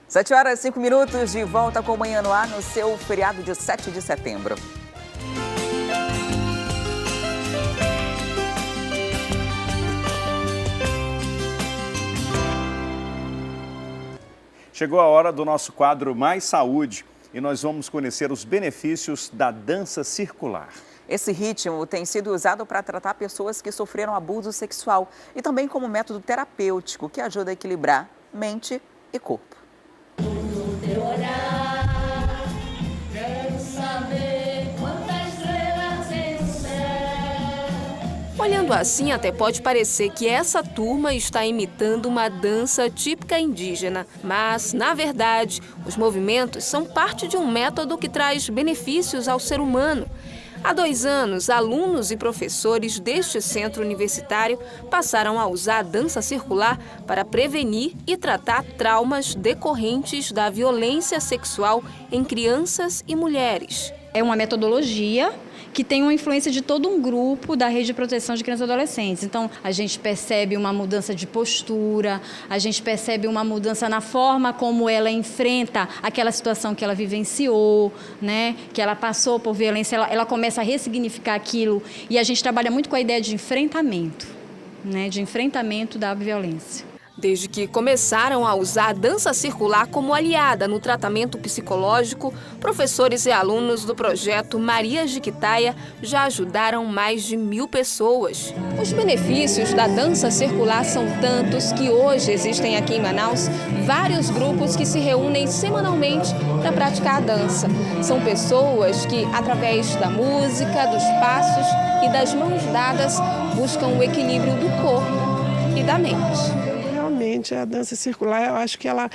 7h05, de volta com o Manhã no Ar no seu feriado de 7 de setembro. Chegou a hora do nosso quadro Mais Saúde e nós vamos conhecer os benefícios da dança circular. Esse ritmo tem sido usado para tratar pessoas que sofreram abuso sexual e também como método terapêutico que ajuda a equilibrar mente e corpo. Olhando assim, até pode parecer que essa turma está imitando uma dança típica indígena. Mas, na verdade, os movimentos são parte de um método que traz benefícios ao ser humano. Há 2 anos, alunos e professores deste centro universitário passaram a usar a dança circular para prevenir e tratar traumas decorrentes da violência sexual em crianças e mulheres. É uma metodologia que tem uma influência de todo um grupo da rede de proteção de crianças e adolescentes. Então, a gente percebe uma mudança de postura, a gente percebe uma mudança na forma como ela enfrenta aquela situação que ela vivenciou, né? Que ela passou por violência, ela começa a ressignificar aquilo. E a gente trabalha muito com a ideia de enfrentamento, né? De enfrentamento da violência. Desde que começaram a usar a dança circular como aliada no tratamento psicológico, professores e alunos do projeto Maria Jiquitaia já ajudaram mais de 1.000 pessoas. Os benefícios da dança circular são tantos que hoje existem aqui em Manaus vários grupos que se reúnem semanalmente para praticar a dança. São pessoas que, através da música, dos passos e das mãos dadas, buscam o equilíbrio do corpo e da mente. Realmente, a dança circular, eu acho que ela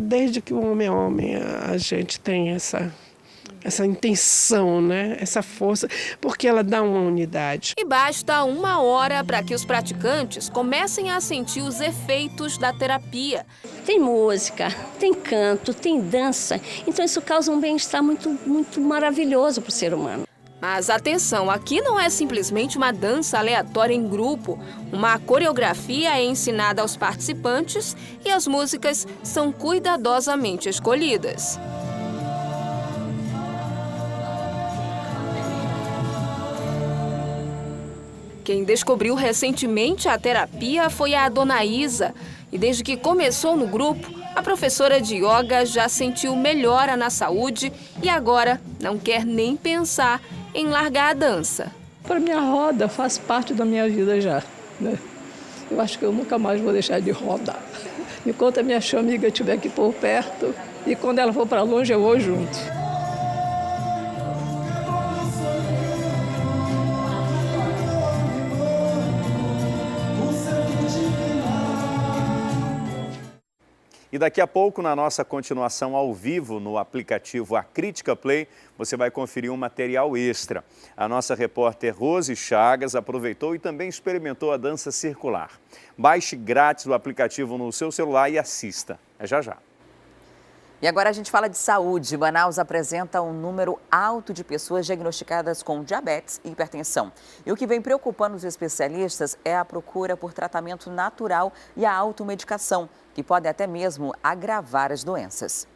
desde que o homem é homem, a gente tem essa intenção, né? Essa força, porque ela dá uma unidade. E basta 1 hora para que os praticantes comecem a sentir os efeitos da terapia. Tem música, tem canto, tem dança, então isso causa um bem-estar muito maravilhoso para o ser humano. Mas atenção, aqui não é simplesmente uma dança aleatória em grupo. Uma coreografia é ensinada aos participantes e as músicas são cuidadosamente escolhidas. Quem descobriu recentemente a terapia foi a dona Isa. E desde que começou no grupo, a professora de yoga já sentiu melhora na saúde e agora não quer nem pensar em largar a dança. Para mim, a roda faz parte da minha vida já, né? Eu acho que eu nunca mais vou deixar de rodar. Enquanto a minha amiga estiver aqui por perto e quando ela for para longe, eu vou junto. E daqui a pouco, na nossa continuação ao vivo no aplicativo A Crítica Play, você vai conferir um material extra. A nossa repórter Rose Chagas aproveitou e também experimentou a dança circular. Baixe grátis o aplicativo no seu celular e assista. É já já. E agora a gente fala de saúde. Manaus apresenta um número alto de pessoas diagnosticadas com diabetes e hipertensão. E o que vem preocupando os especialistas é a procura por tratamento natural e a automedicação, que pode até mesmo agravar as doenças.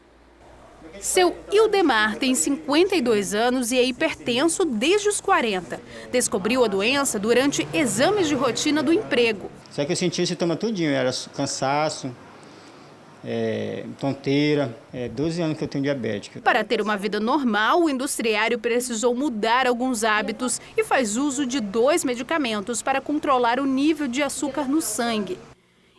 Seu Ildemar tem 52 anos e é hipertenso desde os 40. Descobriu a doença durante exames de rotina do emprego. Só que eu sentia sintoma tudinho, era cansaço, tonteira, 12 anos que eu tenho diabetes. Para ter uma vida normal, o industriário precisou mudar alguns hábitos e faz uso de 2 medicamentos para controlar o nível de açúcar no sangue.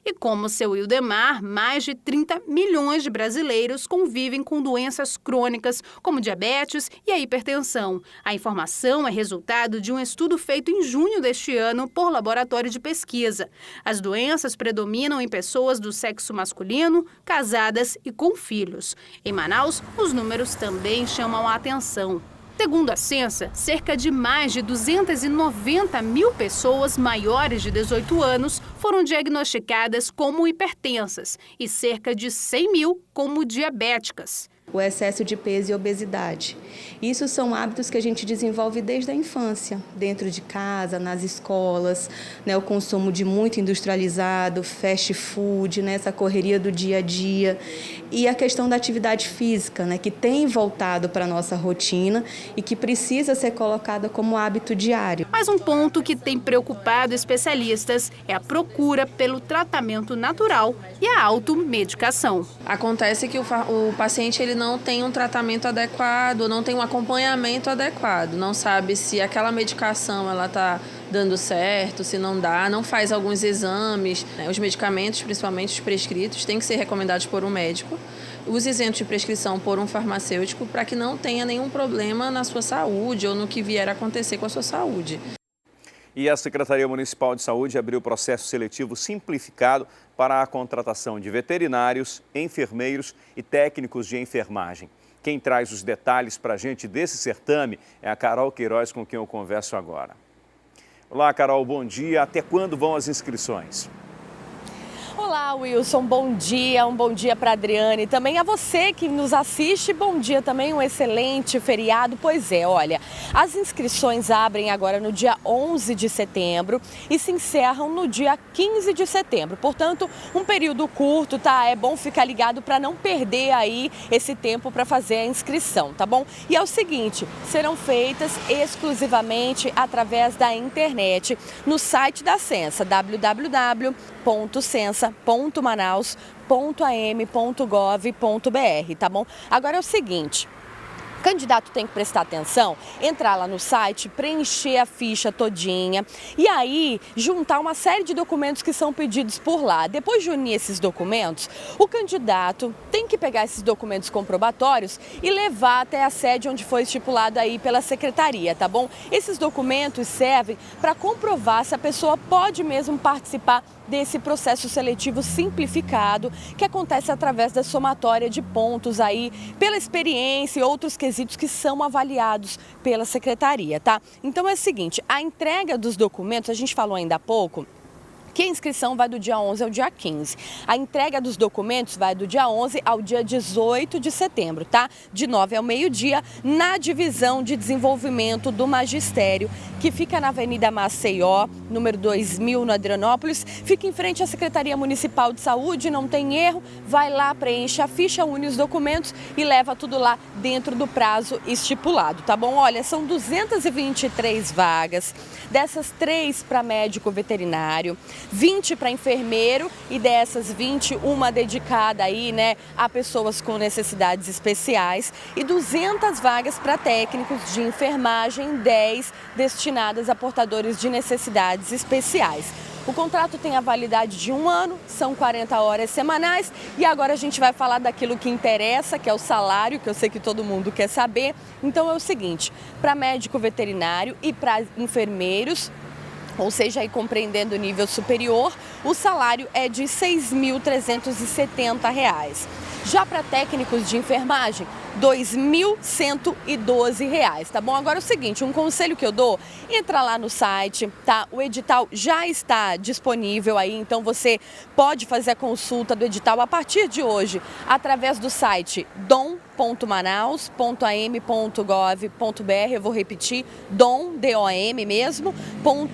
E como seu Ildemar, mais de 30 milhões de brasileiros convivem com doenças crônicas, como diabetes e a hipertensão. A informação é resultado de um estudo feito em junho deste ano por laboratório de pesquisa. As doenças predominam em pessoas do sexo masculino, casadas e com filhos. Em Manaus, os números também chamam a atenção. Segundo a Censa, cerca de mais de 290 mil pessoas maiores de 18 anos foram diagnosticadas como hipertensas e cerca de 100 mil como diabéticas. o excesso de peso e obesidade. Isso são hábitos que a gente desenvolve desde a infância, dentro de casa, nas escolas, né, o consumo de muito industrializado, fast food, né, essa correria do dia a dia, e a questão da atividade física, né, que tem voltado para a nossa rotina e que precisa ser colocada como hábito diário. Mas um ponto que tem preocupado especialistas é a procura pelo tratamento natural e a automedicação. Acontece que o paciente ele não tem um tratamento adequado, não tem um acompanhamento adequado, não sabe se aquela medicação ela está dando certo, se não dá, não faz alguns exames. Os medicamentos, principalmente os prescritos, têm que ser recomendados por um médico, os isentos de prescrição por um farmacêutico, para que não tenha nenhum problema na sua saúde ou no que vier a acontecer com a sua saúde. E a Secretaria Municipal de Saúde abriu processo seletivo simplificado para a contratação de veterinários, enfermeiros e técnicos de enfermagem. Quem traz os detalhes para a gente desse certame é a Carol Queiroz, com quem eu converso agora. Olá, Carol, bom dia. Até quando vão as inscrições? Olá, Wilson, bom dia, um bom dia para a Adriane, também a você que nos assiste, bom dia também, um excelente feriado. Pois é, olha, as inscrições abrem agora no dia 11 de setembro e se encerram no dia 15 de setembro, portanto, um período curto, tá? É bom ficar ligado para não perder aí esse tempo para fazer a inscrição, tá bom? E é o seguinte, serão feitas exclusivamente através da internet, no site da Censa, www.censa.manaus.am.gov.br, tá bom? Agora é o seguinte, o candidato tem que prestar atenção, entrar lá no site, preencher a ficha todinha e aí juntar uma série de documentos que são pedidos por lá. Depois de unir esses documentos, o candidato tem que pegar esses documentos comprobatórios e levar até a sede onde foi estipulado aí pela secretaria, tá bom? Esses documentos servem para comprovar se a pessoa pode mesmo participar desse processo seletivo simplificado que acontece através da somatória de pontos aí pela experiência e outros quesitos que são avaliados pela secretaria, tá? Então é o seguinte, a entrega dos documentos, a gente falou ainda há pouco, que a inscrição vai do dia 11 ao dia 15. A entrega dos documentos vai do dia 11 ao dia 18 de setembro, tá? De 9 ao meio-dia, na divisão de desenvolvimento do magistério, que fica na Avenida Maceió, número 2000, no Adrianópolis. Fica em frente à Secretaria Municipal de Saúde, não tem erro. Vai lá, preenche a ficha, une os documentos e leva tudo lá dentro do prazo estipulado, tá bom? Olha, são 223 vagas, dessas 3 para médico veterinário, 20 para enfermeiro e dessas 20, uma dedicada aí, né, a pessoas com necessidades especiais e 200 vagas para técnicos de enfermagem, 10 destinadas a portadores de necessidades especiais. O contrato tem a validade de 1 ano, são 40 horas semanais e agora a gente vai falar daquilo que interessa, que é o salário, que eu sei que todo mundo quer saber. Então é o seguinte, para médico veterinário e para enfermeiros, ou seja, aí compreendendo o nível superior, o salário é de R$ 6.370. Já para técnicos de enfermagem, R$ 2.112, tá bom? Agora é o seguinte, um conselho que eu dou, entra lá no site, tá? O edital já está disponível aí, então você pode fazer a consulta do edital a partir de hoje, através do site dom.manaus.am.gov.br, eu vou repetir, DOM mesmo,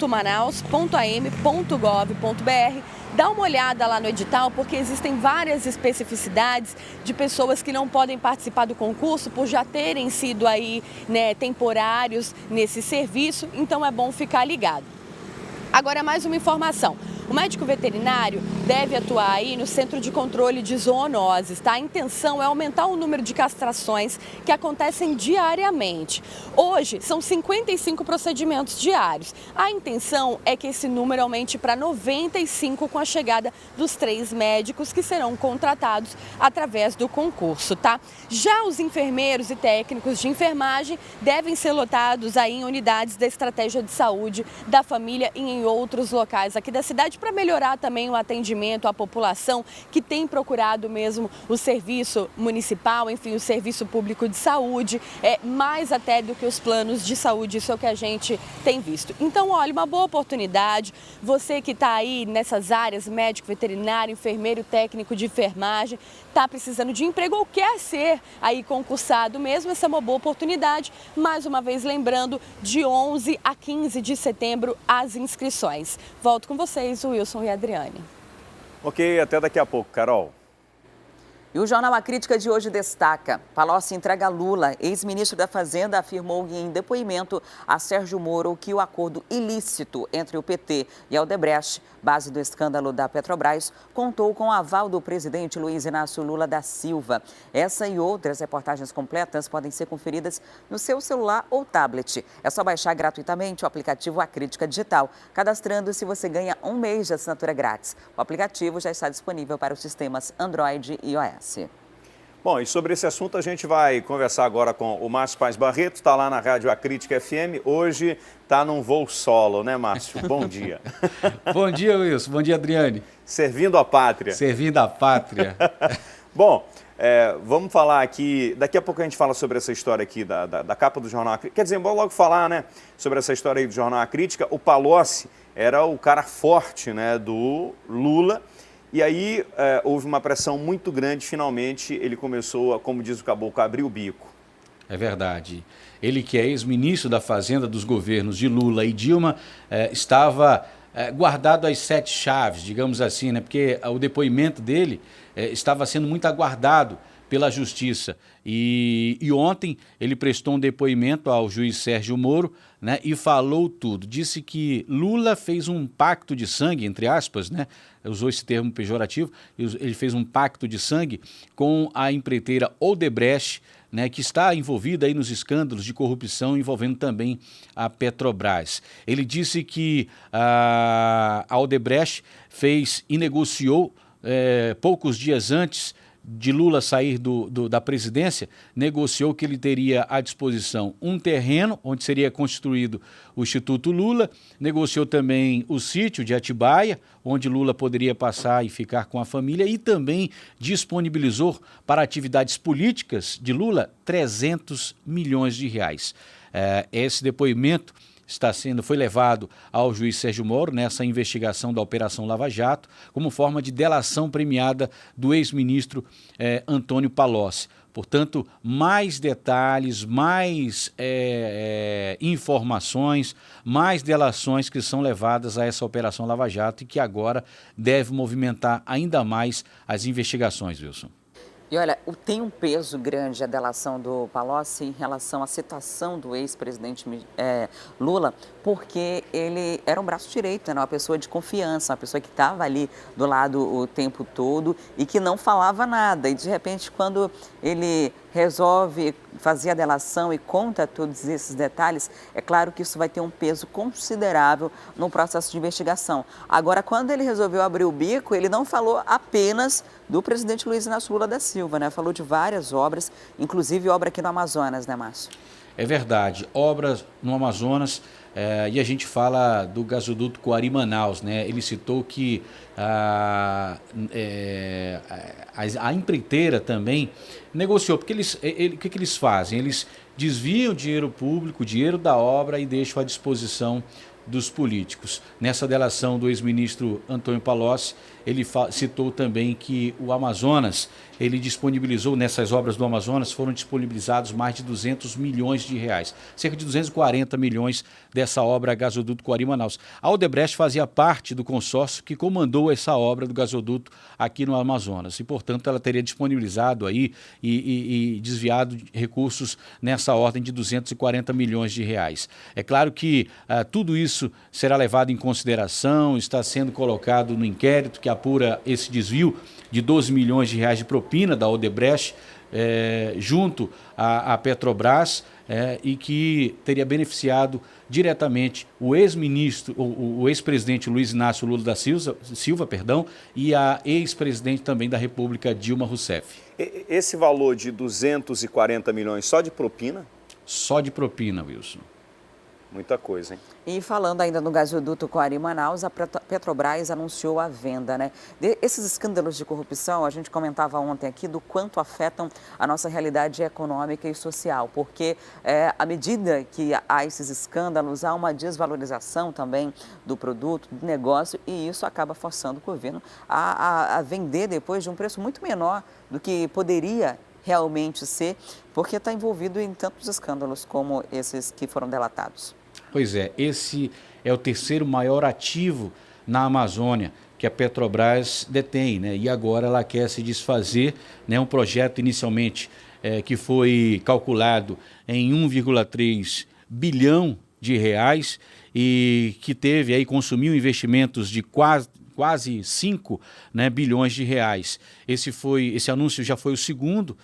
.manaus.am.gov.br. Dá uma olhada lá no edital, porque existem várias especificidades de pessoas que não podem participar do concurso por já terem sido aí, né, temporários nesse serviço, então é bom ficar ligado. Agora, mais uma informação. O médico veterinário deve atuar aí no Centro de Controle de Zoonoses, tá? A intenção é aumentar o número de castrações que acontecem diariamente. Hoje, são 55 procedimentos diários. A intenção é que esse número aumente para 95 com a chegada dos 3 médicos que serão contratados através do concurso, tá? Já os enfermeiros e técnicos de enfermagem devem ser lotados aí em unidades da Estratégia de Saúde da Família e em outros locais aqui da cidade, cidade para melhorar também o atendimento à população que tem procurado mesmo o serviço municipal, enfim, o serviço público de saúde, mais até do que os planos de saúde, isso é o que a gente tem visto. Então, olha, uma boa oportunidade, você que está aí nessas áreas, médico, veterinário, enfermeiro, técnico de enfermagem, está precisando de emprego ou quer ser aí concursado mesmo, essa é uma boa oportunidade. Mais uma vez lembrando, de 11 a 15 de setembro as inscrições. Volto com vocês, Wilson e Adriane. Ok, até daqui a pouco, Carol. E o Jornal A Crítica de hoje destaca: Palocci entrega Lula. Ex-ministro da Fazenda afirmou em depoimento a Sérgio Moro que o acordo ilícito entre o PT e a Odebrecht, base do escândalo da Petrobras, contou com o aval do presidente Luiz Inácio Lula da Silva. Essa e outras reportagens completas podem ser conferidas no seu celular ou tablet. É só baixar gratuitamente o aplicativo A Crítica Digital. Cadastrando-se, você ganha 1 mês de assinatura grátis. O aplicativo já está disponível para os sistemas Android e iOS. Bom, e sobre esse assunto a gente vai conversar agora com o Márcio Paes Barreto, está lá na Rádio A Crítica FM, hoje está num voo solo, né, Márcio? Bom dia. Bom dia, Wilson, bom dia, Adriane. Servindo a pátria. Servindo a pátria. Bom, vamos falar aqui, daqui a pouco a gente fala sobre essa história aqui da capa do Jornal A Crítica. Quer dizer, vamos logo falar, né, sobre essa história aí do Jornal A Crítica. O Palocci era o cara forte, né, do Lula. E aí houve uma pressão muito grande, finalmente ele começou a, como diz o caboclo, a abrir o bico. É verdade. Ele que é ex-ministro da Fazenda dos governos de Lula e Dilma, estava guardado às 7 chaves, digamos assim, né? Porque o depoimento dele estava sendo muito aguardado pela Justiça. E ontem ele prestou um depoimento ao juiz Sérgio Moro, né, e falou tudo. Disse que Lula fez um pacto de sangue, entre aspas, né, usou esse termo pejorativo, ele fez um pacto de sangue com a empreiteira Odebrecht, né, que está envolvida aí nos escândalos de corrupção envolvendo também a Petrobras. Ele disse que a Odebrecht fez e negociou poucos dias antes de Lula sair da presidência, negociou que ele teria à disposição um terreno onde seria construído o Instituto Lula, negociou também o sítio de Atibaia, onde Lula poderia passar e ficar com a família, e também disponibilizou para atividades políticas de Lula 300 milhões de reais. Esse depoimento foi levado ao juiz Sérgio Moro nessa investigação da Operação Lava Jato, como forma de delação premiada do ex-ministro Antônio Palocci. Portanto, mais detalhes, mais informações, mais delações que são levadas a essa Operação Lava Jato e que agora deve movimentar ainda mais as investigações, Wilson. E olha, tem um peso grande a delação do Palocci em relação à citação do ex-presidente Lula, porque ele era um braço direito, né? Uma pessoa de confiança, uma pessoa que estava ali do lado o tempo todo e que não falava nada. E de repente, quando ele resolve fazer a delação e conta todos esses detalhes, é claro que isso vai ter um peso considerável no processo de investigação. Agora, quando ele resolveu abrir o bico, ele não falou apenas do presidente Luiz Inácio Lula da Silva, né? Falou de várias obras, inclusive obra aqui no Amazonas, né, Márcio? É verdade, obras no Amazonas, e a gente fala do gasoduto Coari-Manaus, né? Ele citou que a empreiteira também negociou, porque o que eles fazem? Eles desviam dinheiro público, dinheiro da obra e deixam à disposição dos políticos. Nessa delação do ex-ministro Antônio Palocci, ele citou também que o Amazonas, ele disponibilizou, nessas obras do Amazonas, foram disponibilizados mais de 200 milhões de reais. Cerca de 240 milhões dessa obra gasoduto Coari-Manaus. A Odebrecht fazia parte do consórcio que comandou essa obra do gasoduto aqui no Amazonas. E, portanto, ela teria disponibilizado aí e desviado recursos nessa ordem de 240 milhões de reais. É claro que tudo isso será levado em consideração, está sendo colocado no inquérito que apura esse desvio de 12 milhões de reais de propina da Odebrecht junto à Petrobras e que teria beneficiado diretamente o ex-ministro, o ex-presidente Luiz Inácio Lula da Silva, e a ex-presidente também da República, Dilma Rousseff. Esse valor de 240 milhões só de propina? Só de propina, Wilson. Muita coisa, hein? E falando ainda no gasoduto Coari-Manaus, a Petrobras anunciou a venda, né? Esses escândalos de corrupção, a gente comentava ontem aqui do quanto afetam a nossa realidade econômica e social, porque à medida que há esses escândalos, há uma desvalorização também do produto, do negócio, e isso acaba forçando o governo a vender depois de um preço muito menor do que poderia realmente ser, porque está envolvido em tantos escândalos como esses que foram delatados. Pois é, esse é o terceiro maior ativo na Amazônia que a Petrobras detém, né? E agora ela quer se desfazer, né? Um projeto inicialmente que foi calculado em 1,3 bilhão de reais e que teve aí, consumiu investimentos de quase 5, né, bilhões de reais. Esse anúncio já foi o segundo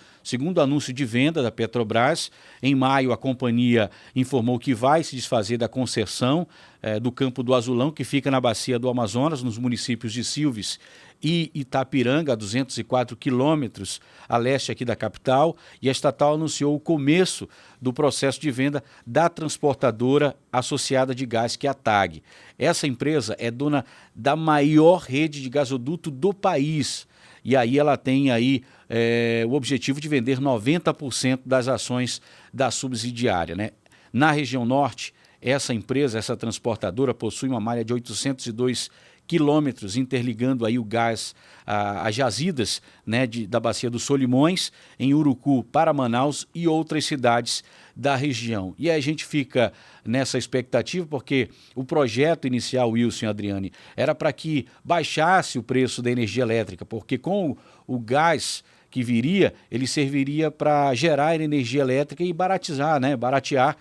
anúncio de venda da Petrobras. Em maio, a companhia informou que vai se desfazer da concessão do Campo do Azulão, que fica na bacia do Amazonas, nos municípios de Silves e Itapiranga, a 204 quilômetros a leste aqui da capital, e a estatal anunciou o começo do processo de venda da transportadora associada de gás, que é a TAG. Essa empresa é dona da maior rede de gasoduto do país, e aí ela tem aí o objetivo de vender 90% das ações da subsidiária, né? Na região norte, essa empresa, essa transportadora, possui uma malha de 802 quilômetros, interligando aí o gás a jazidas, né, da bacia dos Solimões, em Urucu, para Manaus e outras cidades da região. E aí a gente fica nessa expectativa porque o projeto inicial, Wilson e Adriane, era para que baixasse o preço da energia elétrica, porque com o gás que viria, ele serviria para gerar energia elétrica e baratear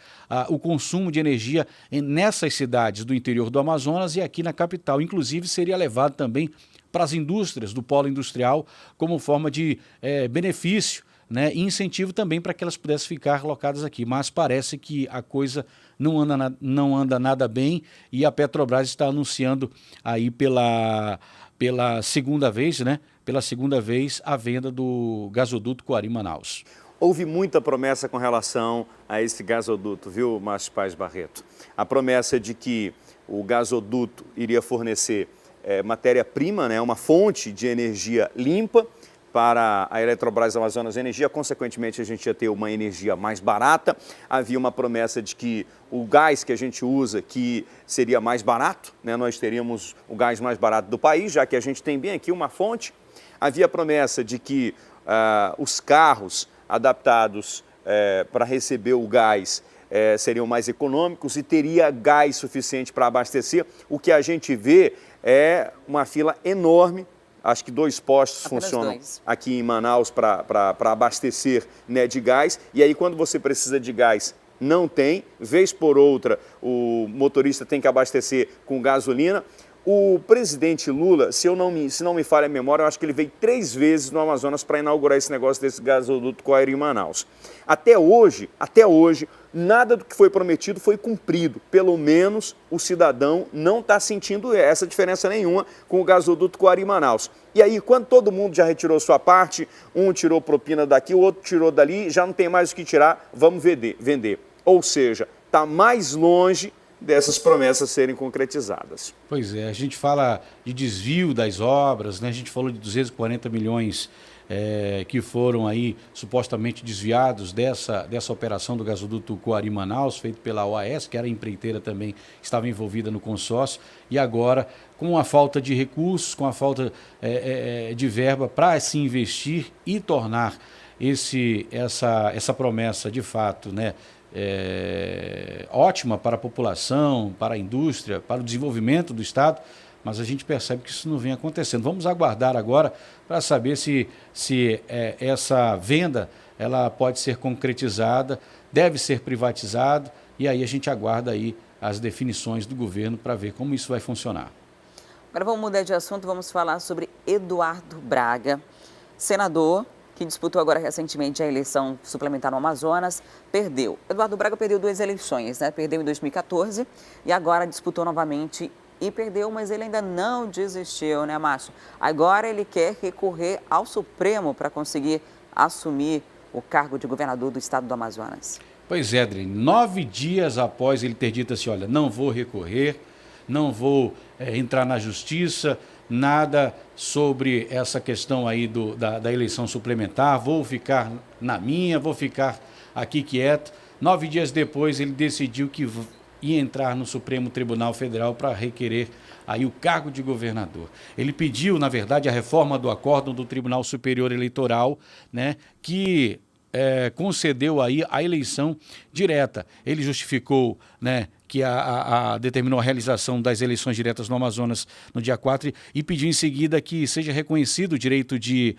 o consumo de energia nessas cidades do interior do Amazonas e aqui na capital. Inclusive, seria levado também para as indústrias do polo industrial como forma de benefício, né, e incentivo também para que elas pudessem ficar locadas aqui. Mas parece que a coisa não anda nada bem e a Petrobras está anunciando aí pela segunda vez, né? Pela segunda vez, a venda do gasoduto Coari-Manaus. Houve muita promessa com relação a esse gasoduto, viu, Márcio Paes Barreto? A promessa de que o gasoduto iria fornecer matéria-prima, né, uma fonte de energia limpa para a Eletrobras Amazonas Energia, consequentemente a gente ia ter uma energia mais barata. Havia uma promessa de que o gás que a gente usa que seria mais barato, né? Nós teríamos o gás mais barato do país, já que a gente tem bem aqui uma fonte. Havia promessa de que os carros adaptados para receber o gás seriam mais econômicos e teria gás suficiente para abastecer. O que a gente vê é uma fila enorme. Acho que 2 postos funcionam aqui em Manaus para abastecer, né, de gás. E aí, quando você precisa de gás, não tem. Vez por outra, o motorista tem que abastecer com gasolina. O presidente Lula, se não me falha a memória, eu acho que ele veio 3 vezes no Amazonas para inaugurar esse negócio desse gasoduto Coari-Manaus. Até hoje, nada do que foi prometido foi cumprido. Pelo menos o cidadão não está sentindo essa diferença nenhuma com o gasoduto Coari-Manaus. E aí, quando todo mundo já retirou sua parte, um tirou propina daqui, o outro tirou dali, já não tem mais o que tirar, vamos vender. Ou seja, está mais longe dessas promessas serem concretizadas. Pois é, a gente fala de desvio das obras, né? A gente falou de 240 milhões que foram aí supostamente desviados dessa operação do gasoduto Coari-Manaus, feito pela OAS, que era empreiteira também, estava envolvida no consórcio, e agora, com a falta de recursos, com a falta de verba para se investir e tornar essa promessa de fato, né, ótima para a população, para a indústria, para o desenvolvimento do Estado, mas a gente percebe que isso não vem acontecendo. Vamos aguardar agora para saber se essa venda ela pode ser concretizada, deve ser privatizada, e aí a gente aguarda aí as definições do governo para ver como isso vai funcionar. Agora vamos mudar de assunto, vamos falar sobre Eduardo Braga, senador, que disputou agora recentemente a eleição suplementar no Amazonas, perdeu. Eduardo Braga perdeu 2 eleições, né? Perdeu em 2014 e agora disputou novamente e perdeu, mas ele ainda não desistiu, né, Márcio? Agora ele quer recorrer ao Supremo para conseguir assumir o cargo de governador do estado do Amazonas. Pois é, Adriane, 9 dias após ele ter dito assim, olha, não vou recorrer, não vou entrar na justiça, nada sobre essa questão aí da eleição suplementar, vou ficar na minha, vou ficar aqui quieto. 9 dias depois ele decidiu que ia entrar no Supremo Tribunal Federal para requerer aí o cargo de governador. Ele pediu, na verdade, a reforma do acórdão do Tribunal Superior Eleitoral, né, que concedeu aí a eleição direta. Ele justificou, né, que determinou a realização das eleições diretas no Amazonas no dia 4 e pediu em seguida que seja reconhecido o direito de,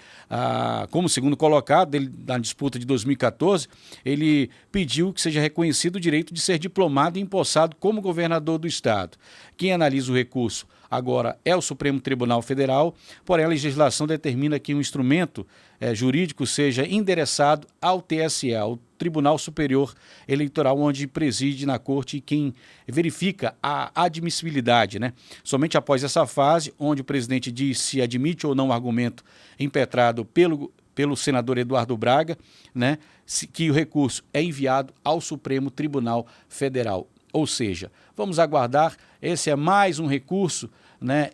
como segundo colocado na disputa de 2014, ele pediu que seja reconhecido o direito de ser diplomado e empossado como governador do estado. Quem analisa o recurso agora é o Supremo Tribunal Federal, porém a legislação determina que um instrumento jurídico seja endereçado ao TSE, ao Tribunal Superior Eleitoral, onde preside na corte quem verifica a admissibilidade, né? Somente após essa fase, onde o presidente diz se admite ou não o argumento impetrado pelo senador Eduardo Braga, né, que o recurso é enviado ao Supremo Tribunal Federal. Ou seja, vamos aguardar, esse é mais um recurso, né,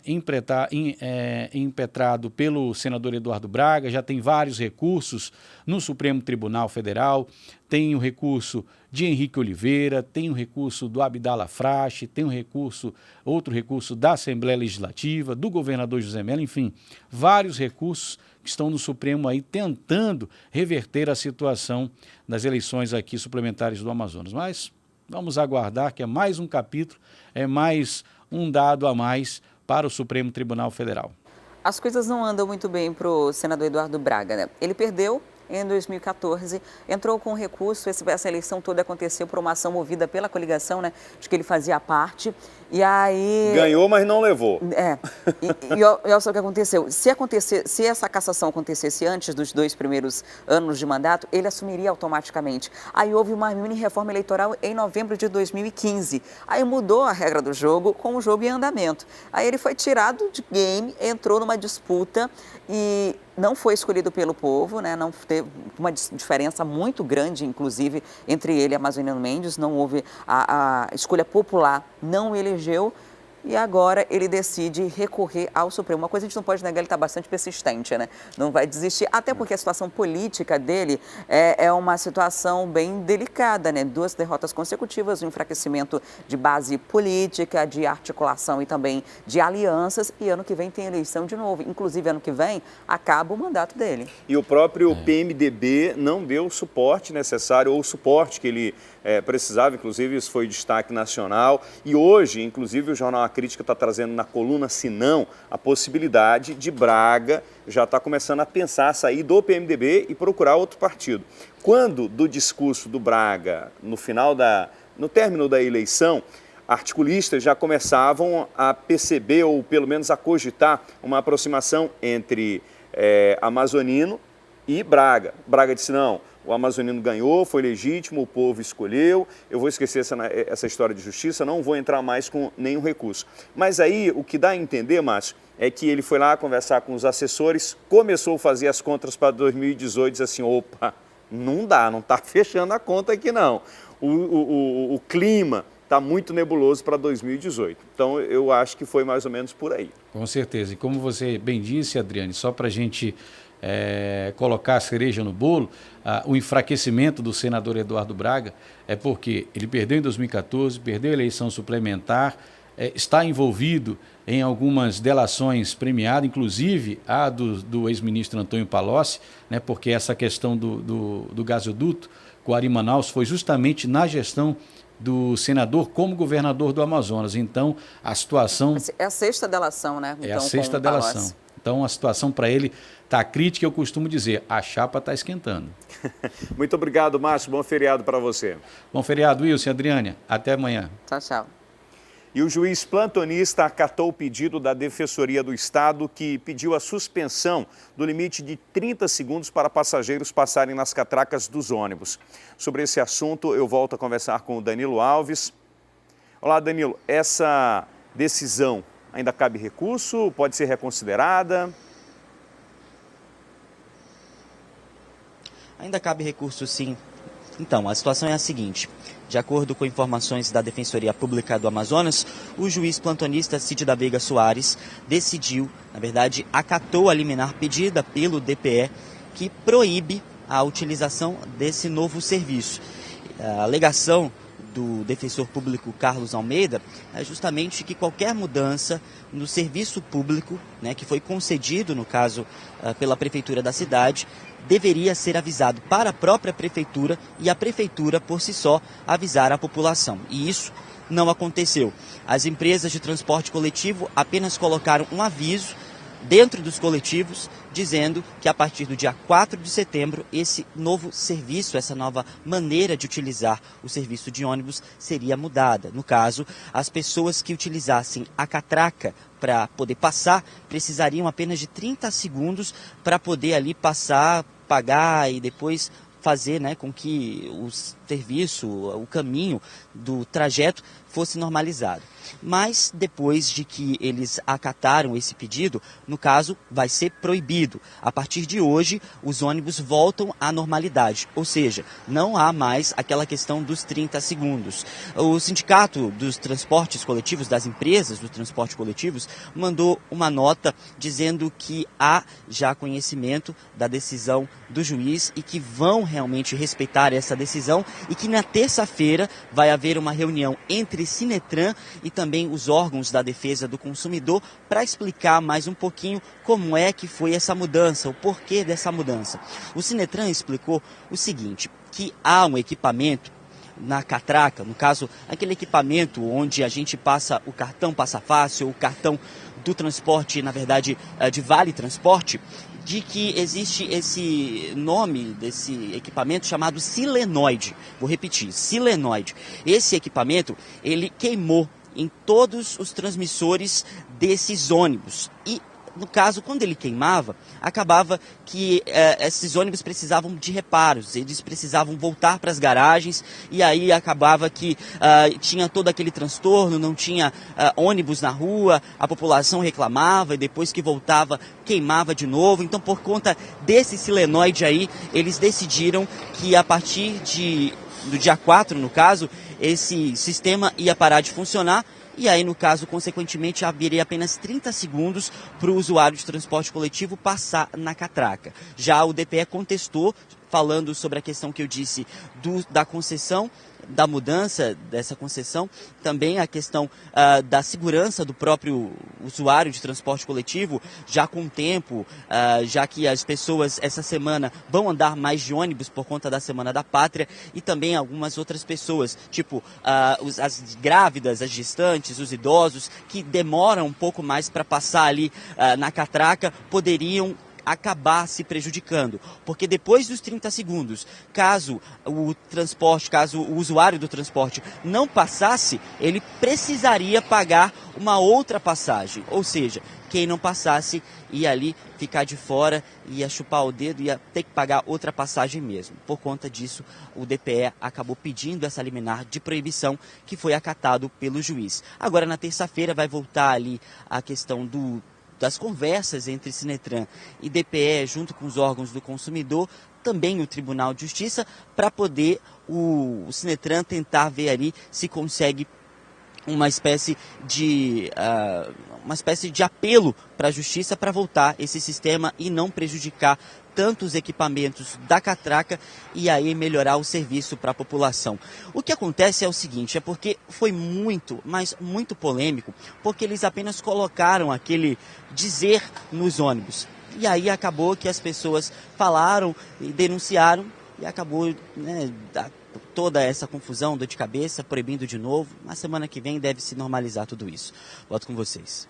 impetrado pelo senador Eduardo Braga, já tem vários recursos no Supremo Tribunal Federal, tem o recurso de Henrique Oliveira, tem o recurso do Abdala Frache, tem outro recurso da Assembleia Legislativa, do governador José Mello, enfim, vários recursos que estão no Supremo aí tentando reverter a situação das eleições aqui suplementares do Amazonas. Mas vamos aguardar, que é mais um capítulo, é mais um dado a mais para o Supremo Tribunal Federal. As coisas não andam muito bem para o senador Eduardo Braga, né? Ele perdeu em 2014, entrou com recurso, essa eleição toda aconteceu por uma ação movida pela coligação, né, de que ele fazia parte, e aí... Ganhou, mas não levou. E olha só o que aconteceu, se essa cassação acontecesse antes dos 2 primeiros anos de mandato, ele assumiria automaticamente. Aí houve uma mini reforma eleitoral em novembro de 2015, aí mudou a regra do jogo com o jogo em andamento. Aí ele foi tirado de game, entrou numa disputa e não foi escolhido pelo povo, né? Não teve uma diferença muito grande, inclusive, entre ele e Amazoniano Mendes, não houve a escolha popular, não elegeu. E agora ele decide recorrer ao Supremo. Uma coisa a gente não pode negar, ele está bastante persistente, né? Não vai desistir, até porque a situação política dele é uma situação bem delicada, né? 2 derrotas consecutivas, um enfraquecimento de base política, de articulação e também de alianças. E ano que vem tem eleição de novo. Inclusive, ano que vem, acaba o mandato dele. E o próprio PMDB não deu o suporte necessário, ou o suporte que ele precisava, inclusive isso foi destaque nacional. E hoje, inclusive, o Jornal A Crítica está trazendo na coluna Se Não a possibilidade de Braga já está começando a pensar sair do PMDB e procurar outro partido. Quando do discurso do Braga, no término da eleição, articulistas já começavam a perceber, ou pelo menos a cogitar, uma aproximação entre Amazonino e Braga. Braga disse, não, o Amazonino ganhou, foi legítimo, o povo escolheu, eu vou esquecer essa história de justiça, não vou entrar mais com nenhum recurso. Mas aí, o que dá a entender, Márcio, é que ele foi lá conversar com os assessores, começou a fazer as contas para 2018, disse assim, opa, não dá, não está fechando a conta aqui não. O clima está muito nebuloso para 2018. Então, eu acho que foi mais ou menos por aí. Com certeza. E como você bem disse, Adriane, só para a gente colocar a cereja no bolo, o enfraquecimento do senador Eduardo Braga é porque ele perdeu em 2014, perdeu a eleição suplementar, está envolvido em algumas delações premiadas, inclusive a do ex-ministro Antônio Palocci, né, porque essa questão do gasoduto Coari-Manaus foi justamente na gestão do senador como governador do Amazonas. Então, a situação... É a 6ª delação, né? É a 6ª delação. Então, a situação para ele está crítica, eu costumo dizer, a chapa está esquentando. Muito obrigado, Márcio. Bom feriado para você. Bom feriado, Wilson e Adriane. Até amanhã. Tchau, tchau. E o juiz plantonista acatou o pedido da Defensoria do Estado, que pediu a suspensão do limite de 30 segundos para passageiros passarem nas catracas dos ônibus. Sobre esse assunto, eu volto a conversar com o Danilo Alves. Olá, Danilo. Essa decisão ainda cabe recurso? Pode ser reconsiderada? Ainda cabe recurso, sim. Então, a situação é a seguinte. De acordo com informações da Defensoria Pública do Amazonas, o juiz plantonista Cid da Veiga Soares decidiu, na verdade, acatou a liminar pedida pelo DPE, que proíbe a utilização desse novo serviço. A alegação do defensor público Carlos Almeida é justamente que qualquer mudança no serviço público, né, que foi concedido, no caso, pela Prefeitura da cidade, deveria ser avisado para a própria Prefeitura e a Prefeitura, por si só, avisar a população. E isso não aconteceu. As empresas de transporte coletivo apenas colocaram um aviso dentro dos coletivos, dizendo que a partir do dia 4 de setembro, esse novo serviço, essa nova maneira de utilizar o serviço de ônibus seria mudada. No caso, as pessoas que utilizassem a catraca para poder passar, precisariam apenas de 30 segundos para poder ali passar, pagar e depois fazer, né, com que o serviço, o caminho do trajeto fosse normalizado. Mas depois de que eles acataram esse pedido, no caso, vai ser proibido. A partir de hoje, os ônibus voltam à normalidade, ou seja, não há mais aquela questão dos 30 segundos. O Sindicato dos Transportes Coletivos, das empresas do transporte coletivos, mandou uma nota dizendo que há já conhecimento da decisão do juiz e que vão realmente respeitar essa decisão e que na terça-feira vai haver uma reunião entre Sinetran e também os órgãos da defesa do consumidor para explicar mais um pouquinho como é que foi essa mudança, o porquê dessa mudança. O Sinetran explicou o seguinte, que há um equipamento na catraca, no caso, aquele equipamento onde a gente passa o cartão Passa Fácil, o cartão do transporte, na verdade, de Vale Transporte, de que existe esse nome desse equipamento chamado silenoide. Vou repetir, silenoide. Esse equipamento, ele queimou em todos os transmissores desses ônibus e, no caso, quando ele queimava, acabava que esses ônibus precisavam de reparos, eles precisavam voltar para as garagens e aí acabava que tinha todo aquele transtorno, não tinha ônibus na rua, a população reclamava e depois que voltava queimava de novo. Então, por conta desse silenoide aí, eles decidiram que a partir do dia 4, no caso, esse sistema ia parar de funcionar. E aí, no caso, consequentemente, haveria apenas 30 segundos para o usuário de transporte coletivo passar na catraca. Já o DPE contestou, falando sobre a questão que eu disse da concessão, da mudança dessa concessão, também a questão da segurança do próprio usuário de transporte coletivo, já com o tempo, já que as pessoas essa semana vão andar mais de ônibus por conta da Semana da Pátria e também algumas outras pessoas, tipo as grávidas, as gestantes, os idosos, que demoram um pouco mais para passar ali na catraca, poderiam acabar se prejudicando, porque depois dos 30 segundos, caso o usuário do transporte não passasse, ele precisaria pagar uma outra passagem, ou seja, quem não passasse ia ali ficar de fora, ia chupar o dedo, ia ter que pagar outra passagem mesmo. Por conta disso, o DPE acabou pedindo essa liminar de proibição que foi acatado pelo juiz. Agora, na terça-feira, vai voltar ali a questão das conversas entre Sinetran e DPE, junto com os órgãos do consumidor, também o Tribunal de Justiça, para poder o Sinetran tentar ver ali se consegue uma espécie de apelo para a Justiça para voltar esse sistema e não prejudicar tanto os equipamentos da catraca e aí melhorar o serviço para a população. O que acontece é o seguinte, é porque foi muito, mas muito polêmico, porque eles apenas colocaram aquele dizer nos ônibus. E aí acabou que as pessoas falaram e denunciaram e acabou, né, toda essa confusão, dor de cabeça, proibindo de novo. Na semana que vem deve se normalizar tudo isso. Volto com vocês.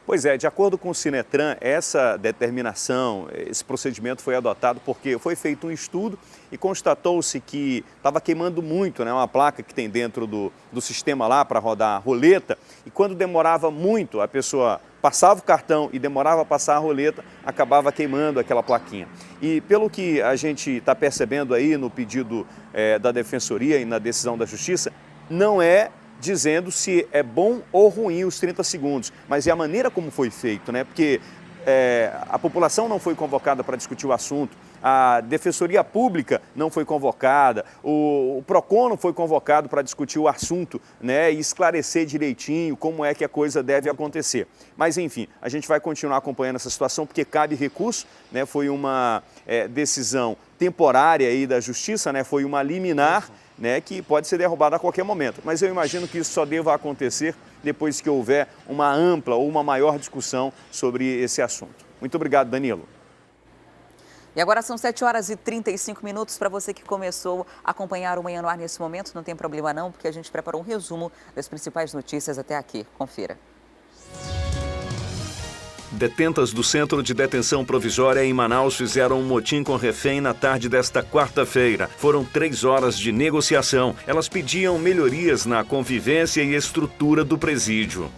Pois é, de acordo com o Sinetran, essa determinação, esse procedimento foi adotado porque foi feito um estudo e constatou-se que estava queimando muito, né, uma placa que tem dentro do sistema lá para rodar a roleta, e quando demorava muito, a pessoa passava o cartão e demorava a passar a roleta, acabava queimando aquela plaquinha. E pelo que a gente está percebendo aí no pedido da Defensoria e na decisão da Justiça, não é dizendo se é bom ou ruim os 30 segundos, mas é a maneira como foi feito, né? Porque a população não foi convocada para discutir o assunto, a Defensoria Pública não foi convocada, o PROCON não foi convocado para discutir o assunto, né, e esclarecer direitinho como é que a coisa deve acontecer. Mas, enfim, a gente vai continuar acompanhando essa situação porque cabe recurso, né, foi uma decisão temporária aí da Justiça, né, foi uma liminar, né, que pode ser derrubada a qualquer momento. Mas eu imagino que isso só deva acontecer depois que houver uma ampla ou uma maior discussão sobre esse assunto. Muito obrigado, Danilo. E agora são 7h35 para você que começou a acompanhar o Manhã no Ar nesse momento. Não tem problema não, porque a gente preparou um resumo das principais notícias até aqui. Confira. Detentas do Centro de Detenção Provisória em Manaus fizeram um motim com refém na tarde desta quarta-feira. Foram 3 horas de negociação. Elas pediam melhorias na convivência e estrutura do presídio.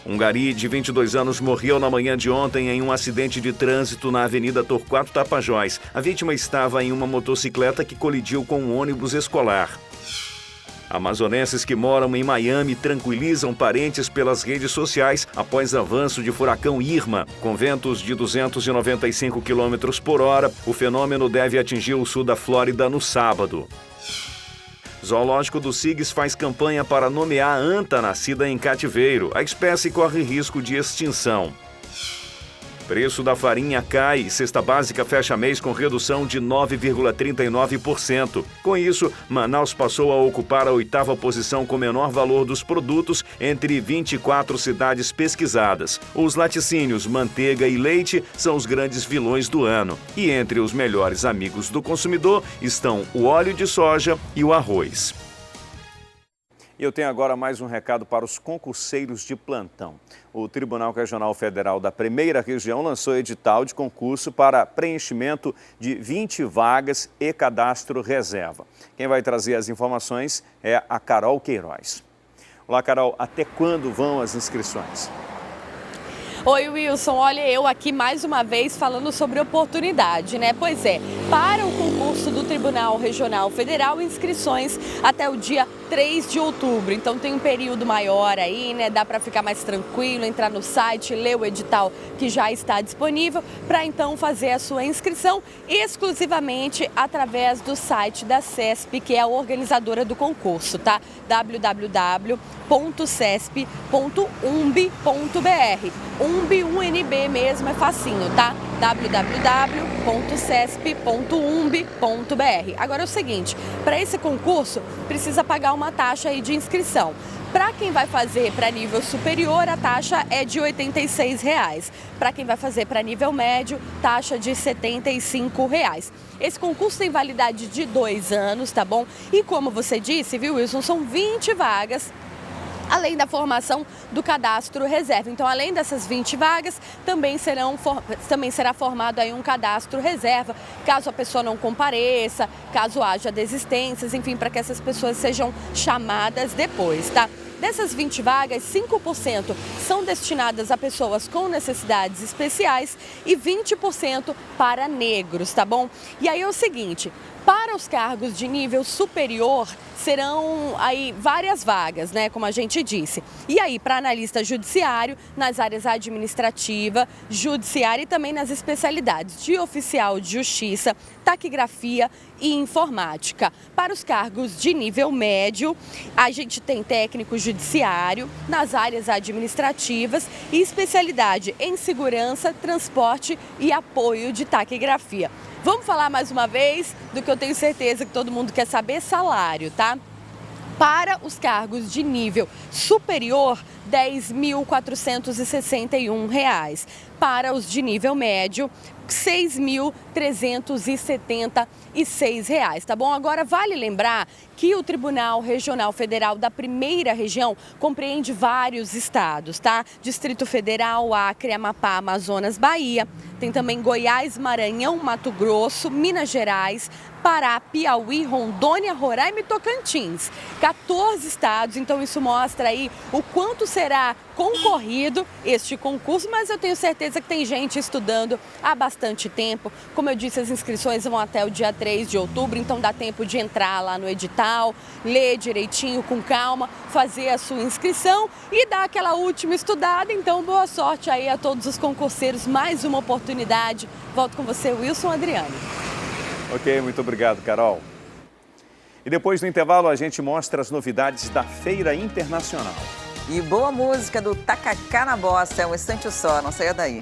Um gari de 22 anos morreu na manhã de ontem em um acidente de trânsito na Avenida Torquato Tapajós. A vítima estava em uma motocicleta que colidiu com um ônibus escolar. Amazonenses que moram em Miami tranquilizam parentes pelas redes sociais após avanço de furacão Irma. Com ventos de 295 km por hora, o fenômeno deve atingir o sul da Flórida no sábado. Zoológico do Sigues faz campanha para nomear a anta nascida em cativeiro. A espécie corre risco de extinção. Preço da farinha cai e cesta básica fecha mês com redução de 9,39%. Com isso, Manaus passou a ocupar a 8ª posição com menor valor dos produtos entre 24 cidades pesquisadas. Os laticínios, manteiga e leite são os grandes vilões do ano. E entre os melhores amigos do consumidor estão o óleo de soja e o arroz. E eu tenho agora mais um recado para os concurseiros de plantão. O Tribunal Regional Federal da Primeira Região lançou edital de concurso para preenchimento de 20 vagas e cadastro reserva. Quem vai trazer as informações é a Carol Queiroz. Olá, Carol, até quando vão as inscrições? Oi, Wilson, olha eu aqui mais uma vez falando sobre oportunidade, né? Pois é, para o concurso do Tribunal Regional Federal, inscrições até o dia 3 de outubro. Então tem um período maior aí, né? Dá para ficar mais tranquilo, entrar no site, ler o edital que já está disponível, para então fazer a sua inscrição exclusivamente através do site da CESP, que é a organizadora do concurso, tá? www.cesp.umb.br. UMB, UNB mesmo, é facinho, tá? www.cesp.umb.br. Agora é o seguinte, para esse concurso precisa pagar uma taxa aí de inscrição. Para quem vai fazer para nível superior, a taxa é de R$ 86. Para quem vai fazer para nível médio, taxa de R$ 75. Esse concurso tem validade de 2 anos, tá bom? E como você disse, viu, Wilson, são 20 vagas, além da formação do cadastro reserva. Então, além dessas 20 vagas, também será formado aí um cadastro reserva, caso a pessoa não compareça, caso haja desistências, enfim, para que essas pessoas sejam chamadas depois, tá? Dessas 20 vagas, 5% são destinadas a pessoas com necessidades especiais e 20% para negros, tá bom? E aí é o seguinte, para os cargos de nível superior, serão aí várias vagas, né, como a gente disse. E aí, para analista judiciário, nas áreas administrativa, judiciária e também nas especialidades de oficial de justiça, taquigrafia e informática. Para os cargos de nível médio, a gente tem técnico judiciário nas áreas administrativas e especialidade em segurança, transporte e apoio de taquigrafia. Vamos falar mais uma vez do que eu tenho certeza que todo mundo quer saber, salário, tá? Para os cargos de nível superior, R$ 10.461. Para os de nível médio, R$ 6.376, tá bom? Agora, vale lembrar que o Tribunal Regional Federal da Primeira Região compreende vários estados, tá? Distrito Federal, Acre, Amapá, Amazonas, Bahia. Tem também Goiás, Maranhão, Mato Grosso, Minas Gerais, Pará, Piauí, Rondônia, Roraima e Tocantins. 14 estados, então isso mostra aí o quanto será concorrido este concurso, mas eu tenho certeza certeza que tem gente estudando há bastante tempo. Como eu disse, as inscrições vão até o dia 3 de outubro, então dá tempo de entrar lá no edital, ler direitinho, com calma, fazer a sua inscrição e dar aquela última estudada. Então, boa sorte aí a todos os concurseiros. Mais uma oportunidade. Volto com você, Wilson Adriane. Ok, muito obrigado, Carol. E depois do intervalo a gente mostra as novidades da Feira Internacional. E boa música do Tacacá na Bossa, é um instante só, não saia daí.